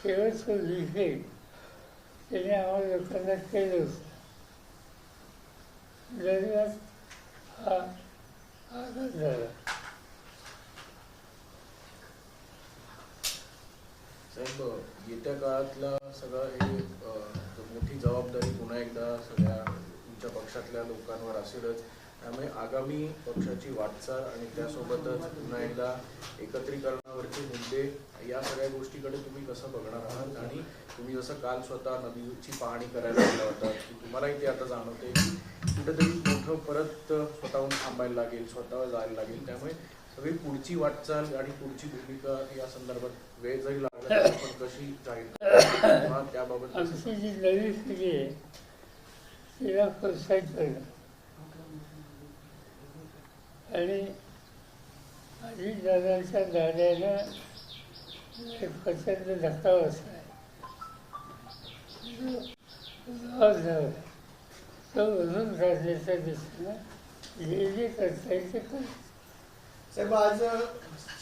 शेवटचं विषय त्याने आम्हाला लोकांना केलं होतं. दरम्यान हा आघात झाला. साहेब, येत्या काळातला सगळं हे मोठी जबाबदारी पुन्हा एकदा सगळ्या तुमच्या पक्षातल्या लोकांवर असेलच. त्यामुळे आगामी पक्षाची वाटचाल आणि त्यासोबतच पुन्हा एकदा एकत्रीकरणावरचे मुद्दे या सगळ्या गोष्टीकडे तुम्ही कसं बघणार आहात? आणि तुम्ही जसं काल स्वतः नदीची पाहणी करायला गेला होता की तुम्हालाही ते आता जाणवते की कुठेतरी मोठं परत स्वतःहून थांबायला लागेल, स्वतः जायला लागेल. त्यामुळे सगळी पुढची वाटचाल आणि पुढची भूमिका या संदर्भात वेळ जरी लागला तरी आपण कशी जाईल त्याबाबत आमची जी नवी पिढी आहे तिला प्रोत्साहित करणं आणि अजितदादांच्या दाद्यानं एक प्रचंड धक्का बसला आहे. तो म्हणून काढण्याच्या दिशेनं जे जे करता येईल ते करत. साहेब, आज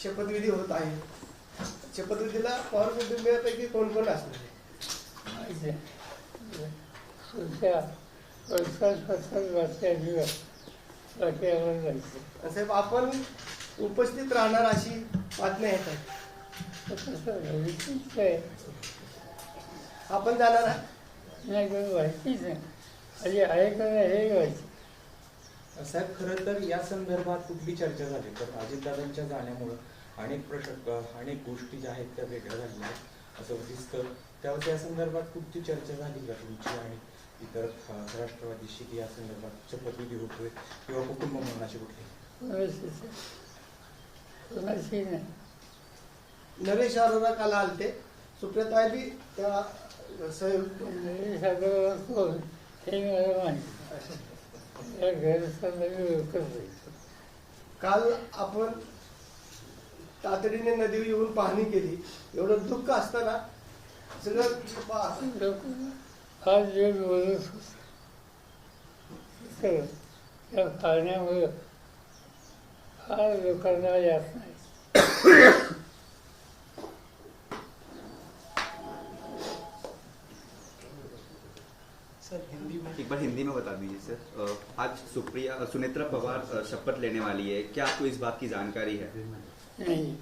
शपथविधी होत आहे. शपथविधीला पवार कुटुंबियापैकी कोण कोण असणार माहिती आहे तुमच्या वर्षांपासून वाचल्याशिवाय बाकी आम्हाला जायचं. साहेब, आपण उपस्थित राहणार अशी बातम्या येत आहेत. कसं आहे आपण जाणार आहात? नाही काही माहितीच नाही. आधी आहे का नाही हे व्हायचं. साहेब, खरं तर या संदर्भात कुठली चर्चा झाली तर अजितदादांच्या जाण्यामुळं अनेक गोष्टी ज्या आहेत त्या वेगळ्या झालेल्या आहेत असं दिसतं. त्यावर त्या संदर्भात कुठची चर्चा झाली का तुमची आणि इतर राष्ट्रवादीशी की या संदर्भात शपथविधी होतोय किंवा कुटुंब मनाची कुठली? कोणाशी नाही. नरेश अरोरा काल आलते. सुप्रियाताई बी त्या नरेश अरोरा कोण हे मला माहिती. या घरचं नवीन लोकच जायचं. काल आपण तातडीने नदीवर येऊन पाहणी केली. एवढं दुःख असताना सगळं आज जे बोलत होतं त्या पाण्यामुळं फार लोकांना यात नाही. एक बार हिंदी में बता दीजिए सर. आज सुनेत्रा पवार शपथ लेने वाली है, क्या आपको इस बात की जानकारी है? नहीं,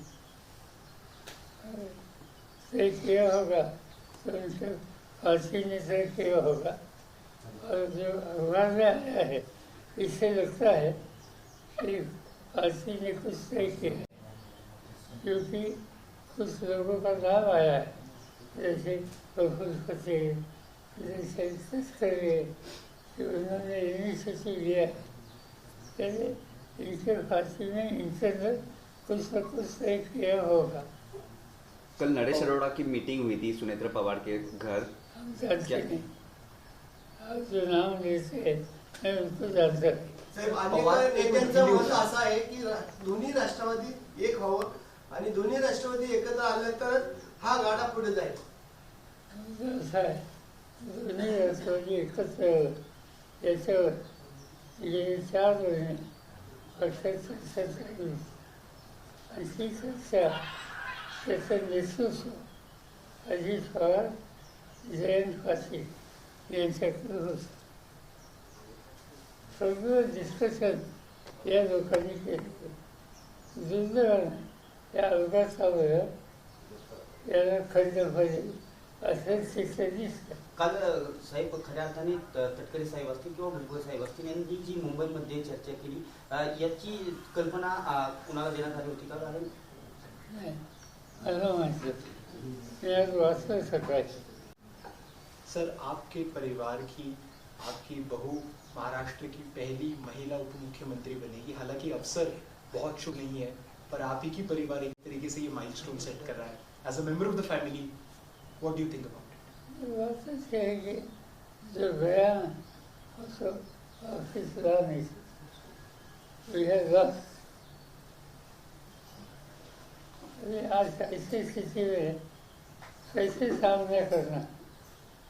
तय किया होगा तो उनके फांसी ने तय किया होगा. और जो अखबार में आया है इससे लगता है कि फांसी ने कुछ तय किया है, क्योंकि कुछ लोगों का नाम आया है जैसे प्रफुल्ल पटेल, जैसे तस्करे कि उन्होंने इनिशिएटिव लिया है. पहले इनके फांसी में इंटरनल कुछ न कुछ तय किया होगा. कल नरेश अरोड़ा की मीटिंग हुई थी सुनेत्रा पवार के घर. हम जानते नहीं. आप जो नाम लेते हैं मैं उनको जानता नहीं. साहेब, नेत्यांचं मत असं आहे की दोन्ही राष्ट्रवादी एक व्हावं आणि दोन्ही राष्ट्रवादी एकत्र आले तर हा गाडा पुढे जाईल. असं आहे दोन्ही राष्ट्रवादी एकत्र याच्यावर गेले 4 महिने पक्षात चर्चा चालली आणि ती चर्चा त्याचं नेतृत्व अजित पवार, जयंत पाटील यांच्याकडे होतं. सगळं डिस्कशन या लोकांनी केलं. दुर्दैवानं या अपघातामुळे याला खंड पडेल असं चित्र दिसतं. काल साहेब खऱ्या अर्थाने तटकरे साहेब असतील किंवा भुजबळ साहेब असतील यांनी जी मुंबईमध्ये चर्चा केली याची कल्पना कुणाला देण्यात आली होती का? कारण नाही मला माहिती मी आज वाचलं सकाळी. सर, आपके परिवार की आपकी बहू महाराष्ट्र की पहली महिला उप मुख्यमंत्री बनेगी. हालांकि अवसर बहुत शुभ नहीं है पर आप ही की परिवार एक तरीके से ये माइलस्टोन सेट कर रहा है. As a member of the family, what do you think about it? बात है कि जो गया उसको वापिस ला नहीं सकते. अभी आज ऐसी स्थिति में कैसे सामना करना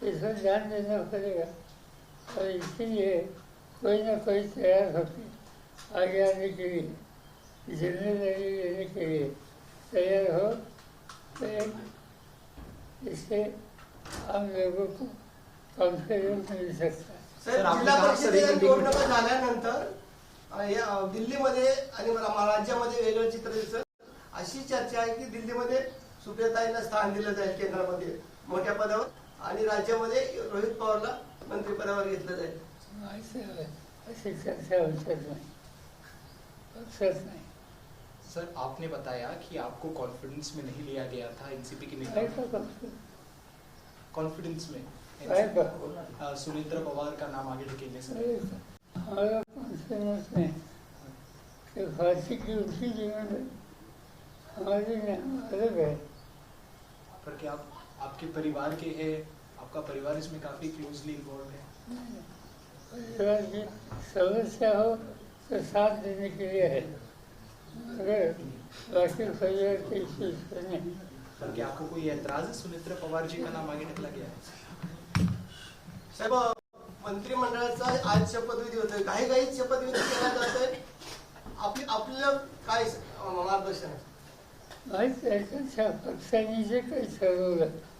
इसमें ध्यान देना पड़ेगा. और इसीलिए कोई ना कोई तैयार होते आगे आने के लिए, जिम्मेदारी लेने के लिए तैयार हो. तो इससे हम लोगों को कॉन्फिडेंस मिल सकता है। साहेब, सर, आपने जिल्हा कहा परिषदेच्या सर, निवडणुका झाल्यानंतर या दिल्लीमध्ये आणि राज्यामध्ये वेगळं चित्र दिसत. अशी चर्चा आहे की दिल्लीमध्ये सुप्रियाताईंना स्थान दिलं जाईल केंद्रामध्ये मोठ्या पदावर आणि राज्यामध्ये रोहित पवारला मंत्रिपदावर घेतलं जाईल. ऐसी चर्चा होतच नाही, पक्षच नाही. सर, आपने बताया कि आपको कॉन्फिडेंस में नहीं लिया गया था एनसीपी के काय नेता का पक्ष? कॉन्फिडेंस में काय का? सुनेत्रा पवार का नाम आगे ढकेलने से अरे, हमारा कॉन्फिडेंस नहीं कि फांसी की उसी जीवन में हमारी अलग है. पर क्या आपके परिवार के हैं, आपका परिवार इसमें काफी क्लोजली इन्वॉल्व है? परिवार की समस्या हो तो साथ देने के लिए है, अगर बाकी परिवार के इश्यूज पर नहीं. पर क्या आपको कोई एतराज है सुनेत्रा पवार जी का नाम आगे निकला गया है? साहेब, मंत्रिमंडळाचा आज शपथविधी होतोय, काही शपथविधी केला जातोय. आपलं काय मार्गदर्शन आहे? माहीत आहे त्याच्या पक्षाने जे काही ठरवलं